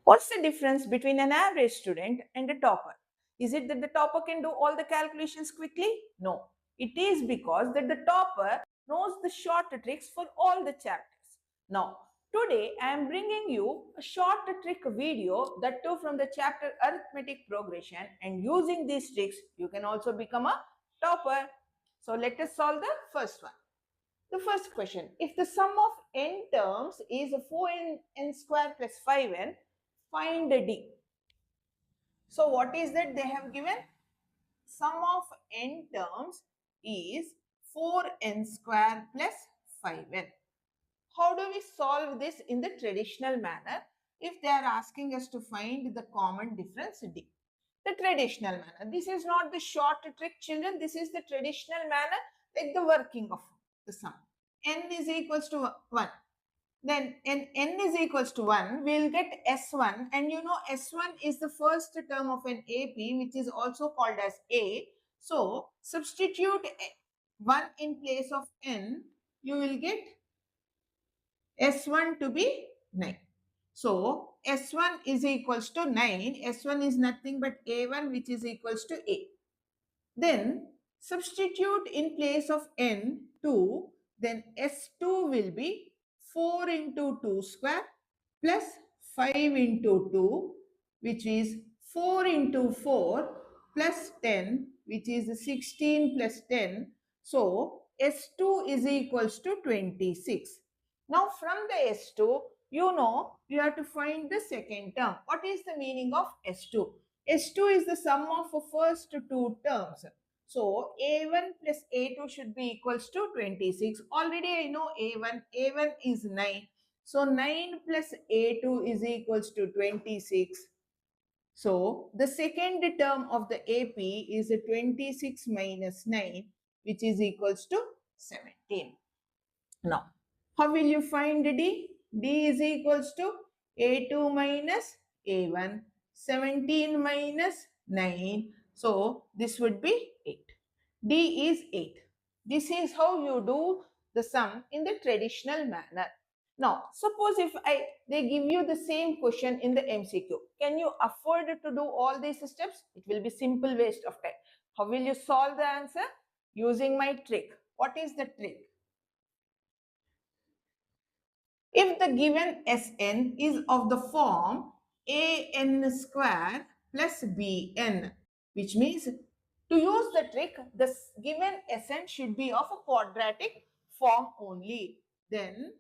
What's the difference between an average student and a topper? Is it that the topper can do all the calculations quickly? No. It is because that the topper knows the short tricks for all the chapters. Now, today I am bringing you a short trick video that too from the chapter Arithmetic Progression, and using these tricks you can also become a topper. So let us solve the first one. The first question, if the sum of n terms is 4n square plus 5n, find d. So what is that they have given? Sum of n terms is 4n square plus 5n. How do we solve this in the traditional manner if they are asking us to find the common difference d? The traditional manner. This is not the short trick, children. This is the traditional manner, like the working of the sum. N is equals to 1. Then n is equals to 1, we'll get S1, and you know S1 is the first term of an AP, which is also called as A. So substitute 1 in place of n, you will get S1 to be 9. So S1 is equals to 9. S1 is nothing but A1, which is equals to A. Then substitute in place of n 2, then S2 will be 4 into 2 square plus 5 into 2, which is 4 into 4 plus 10, which is 16 plus 10. So S2 is equals to 26. Now from the S2, you know you have to find the second term. What is the meaning of S2? S2 is the sum of the first two terms. So A1 plus A2 should be equals to 26. Already I know A1. A1 is 9. So 9 plus A2 is equals to 26. So the second term of the AP is 26 minus 9, which is equals to 17. Now, how will you find D? D is equals to A2 minus A1, 17 minus 9. So this would be 8. D is 8. This is how you do the sum in the traditional manner. Now, suppose if they give you the same question in the MCQ, can you afford to do all these steps? It will be simple waste of time. How will you solve the answer? Using my trick. What is the trick? If the given Sn is of the form an square plus bn, which means to use the trick, the given Sn should be of a quadratic form only. Then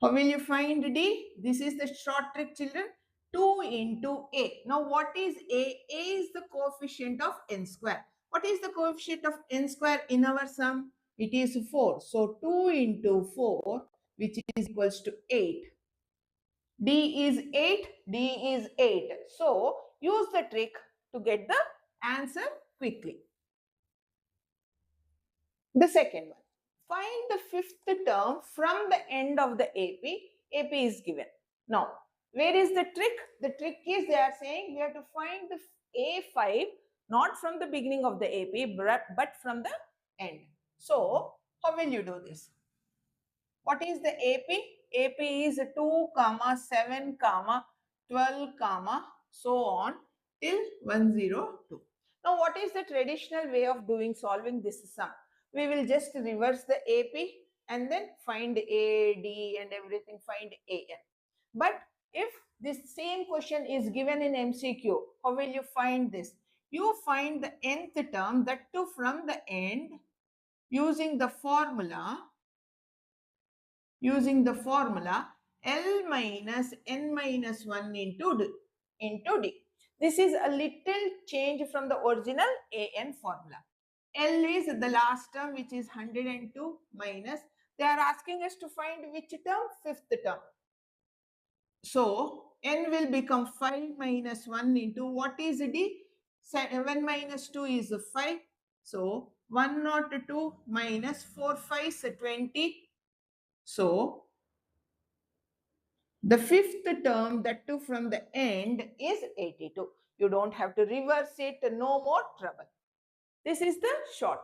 how will you find D? This is the short trick, children. 2 into A. Now what is A? A is the coefficient of n square. What is the coefficient of n square in our sum? It is 4. So 2 into 4, which is equals to 8. D is 8. D is 8. So use the trick to get the answer quickly. The second one. Find the fifth term from the end of the AP. AP is given. Now, where is the trick? The trick is they are saying we have to find the A5 not from the beginning of the AP but from the end. So, how will you do this? What is the AP? AP is 2, 7, 12, so on till 102. Now, what is the traditional way of solving this sum? We will just reverse the AP and then find A, D and everything, find AN. But if this same question is given in MCQ, how will you find this? You find the nth term, that too from the end, using the formula L minus n minus 1 into D. This is a little change from the original AN formula. L is the last term, which is 102 minus. They are asking us to find which term? Fifth term. So n will become 5 minus 1 into what is D? 7 minus 2 is 5. So 102 minus 4 5 is 20. So the fifth term, that too from the end, is 82. You don't have to reverse it, no more trouble. This is the short.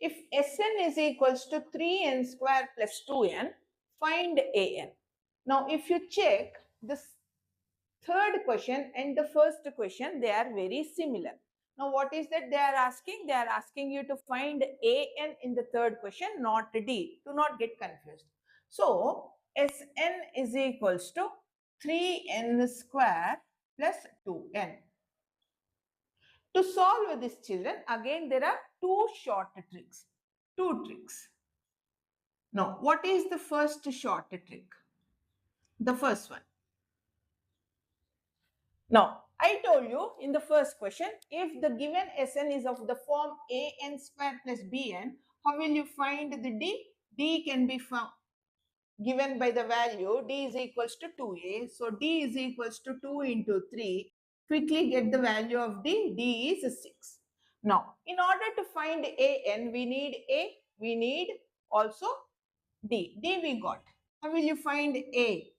If Sn is equals to 3n square plus 2n, find An. Now, if you check this third question and the first question, they are very similar. Now, what is that they are asking? They are asking you to find An in the third question, not D. Do not get confused. So, Sn is equals to 3n square plus 2n. To solve this, children, again there are two short tricks. Two tricks. Now, what is the first short trick? The first one. Now, I told you in the first question, if the given Sn is of the form an square plus bn, how will you find the d? D can be found given by the value d is equals to 2a. So, d is equals to 2 into 3. Quickly get the value of d. D is 6. Now, in order to find an, we need a, we need also d. D we got. How will you find a?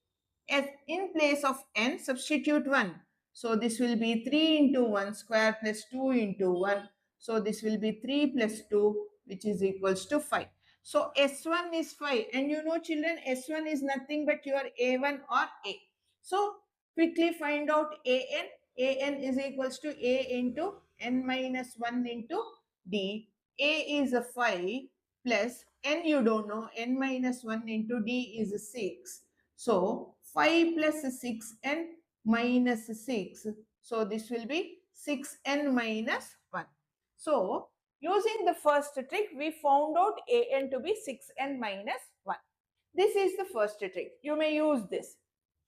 As in place of n, substitute 1. So this will be 3 into 1 square plus 2 into 1. So this will be 3 plus 2, which is equals to 5. So S1 is 5. And you know, children, S1 is nothing but your A1 or A. So quickly find out AN. AN is equals to A into n minus 1 into D. A is a 5 plus n you don't know. N minus 1 into D is 6. So 5 plus 6n minus 6. So this will be 6n minus 1. So using the first trick, we found out an to be 6n minus 1. This is the first trick. You may use this.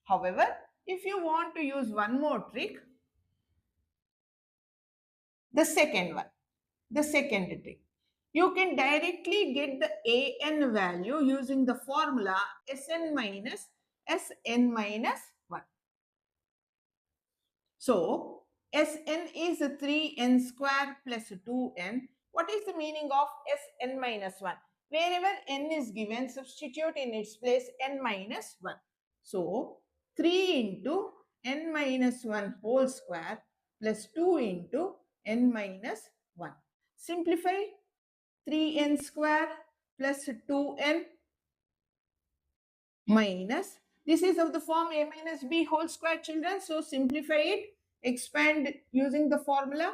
However, if you want to use one more trick, the second one, the second trick, you can directly get the an value using the formula Sn minus 1. So, Sn is 3n square plus 2n. What is the meaning of Sn minus 1? Wherever n is given, substitute in its place n minus 1. So, 3 into n minus 1 whole square plus 2 into n minus 1. Simplify 3n square plus 2n minus, this is of the form a minus b whole square, children. So simplify it, expand using the formula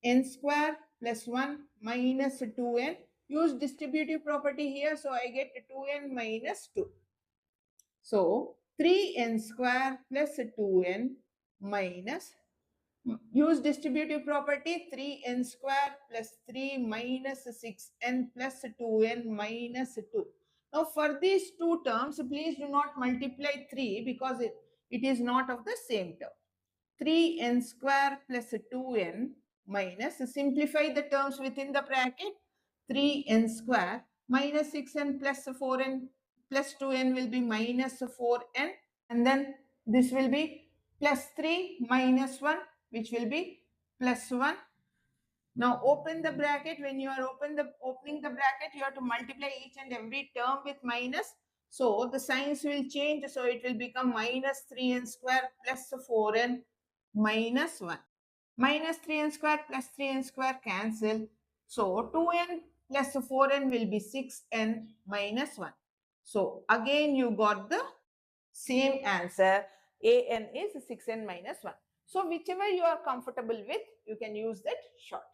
n square plus 1 minus 2n. Use distributive property here, so I get 2n minus 2. So 3n square plus 2n minus, use distributive property, 3n square plus 3 minus 6n plus 2n minus 2. Now for these two terms, please do not multiply 3 because it is not of the same term. 3n square plus 2n minus, simplify the terms within the bracket, 3n square minus 6n plus 4n plus 2n will be minus 4n, and then this will be plus 3 minus 1, which will be plus 1. Now open the bracket. When you are opening the bracket, you have to multiply each and every term with minus. So the signs will change. So it will become minus 3n square plus 4n minus 1. Minus 3n square plus 3n square cancel. So 2n plus 4n will be 6n minus 1. So again you got the same answer. An is 6n minus 1. So whichever you are comfortable with, you can use that short.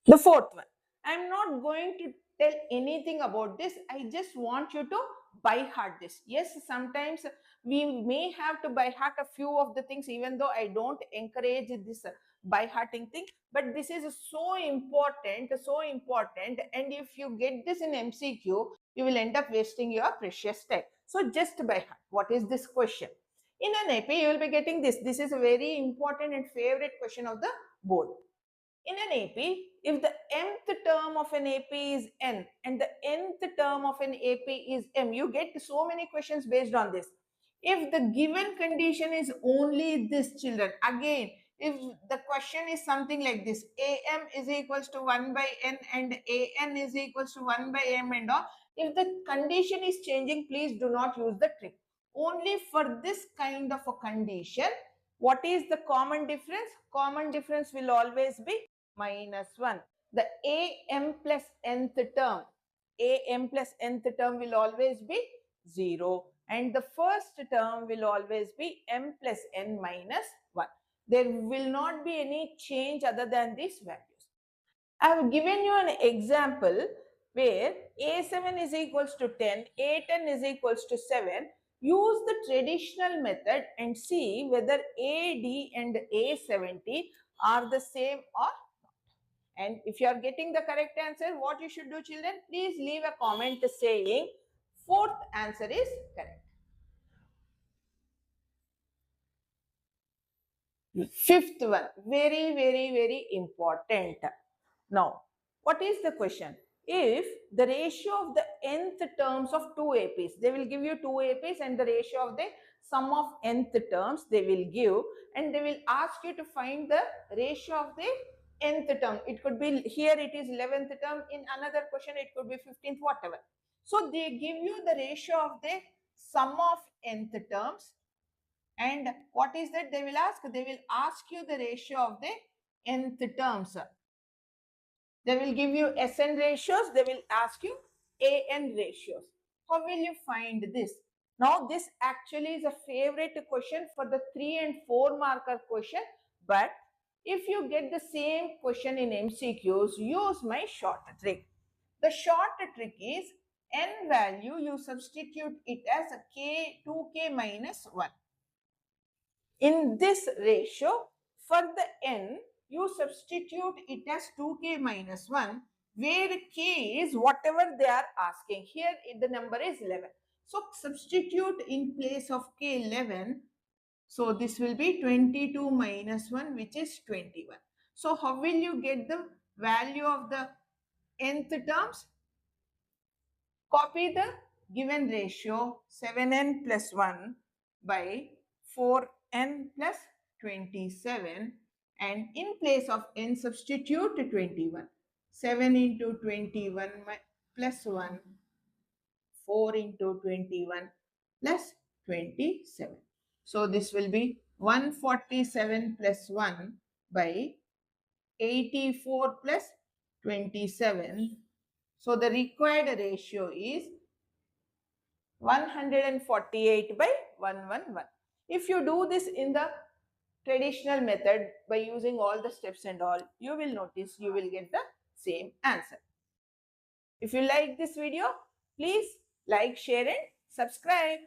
The fourth one, I'm not going to tell anything about this. I just want you to by heart this. Yes, sometimes we may have to by heart a few of the things, even though I don't encourage this by hearting thing. But this is so important, so important. And if you get this in MCQ, you will end up wasting your precious time. So just by heart, what is this question? In an AP, you will be getting this. This is a very important and favorite question of the board. In an AP, if the mth term of an AP is n and the nth term of an AP is m, you get so many questions based on this. If the given condition is only this, children, again, if the question is something like this, am is equals to 1 by n and an is equals to 1 by m and all, if the condition is changing, please do not use the trick. Only for this kind of a condition, what is the common difference? Common difference will always be minus 1. the am plus nth term, am plus nth term will always be 0, and the first term will always be m plus n minus 1. There will not be any change other than these values. I have given you an example where A7 is equals to 10, A10 is equals to 7. Use the traditional method and see whether AD and A70 are the same or not. And if you are getting the correct answer, what you should do, children? Please leave a comment saying fourth answer is correct. Fifth one, very important. Now, what is the question? If the ratio of the nth terms of two APs, they will give you two APs and the ratio of the sum of nth terms they will give, and they will ask you to find the ratio of the nth term. It could be here it is 11th term, in another question it could be 15th, whatever. So they give you the ratio of the sum of nth terms, and what is that they will ask? They will ask you the ratio of the nth terms. They will give you SN ratios. They will ask you AN ratios. How will you find this? Now, this actually is a favorite question for the 3 and 4 marker question. But if you get the same question in MCQs, use my short trick. The short trick is N value, you substitute it as a K, 2K minus 1. In this ratio, for the n, you substitute it as 2k minus 1, where k is whatever they are asking. Here, the number is 11. So, substitute in place of k 11. So, this will be 22 minus 1, which is 21. So, how will you get the value of the nth terms? Copy the given ratio 7n plus 1 by 4n plus 27, and in place of n substitute 21. 7 into 21 plus 1, 4 into 21 plus 27. So this will be 147 plus 1 by 84 plus 27. So the required ratio is 148 by 111. If you do this in the traditional method by using all the steps and all, you will notice you will get the same answer. If you like this video, please like, share and subscribe.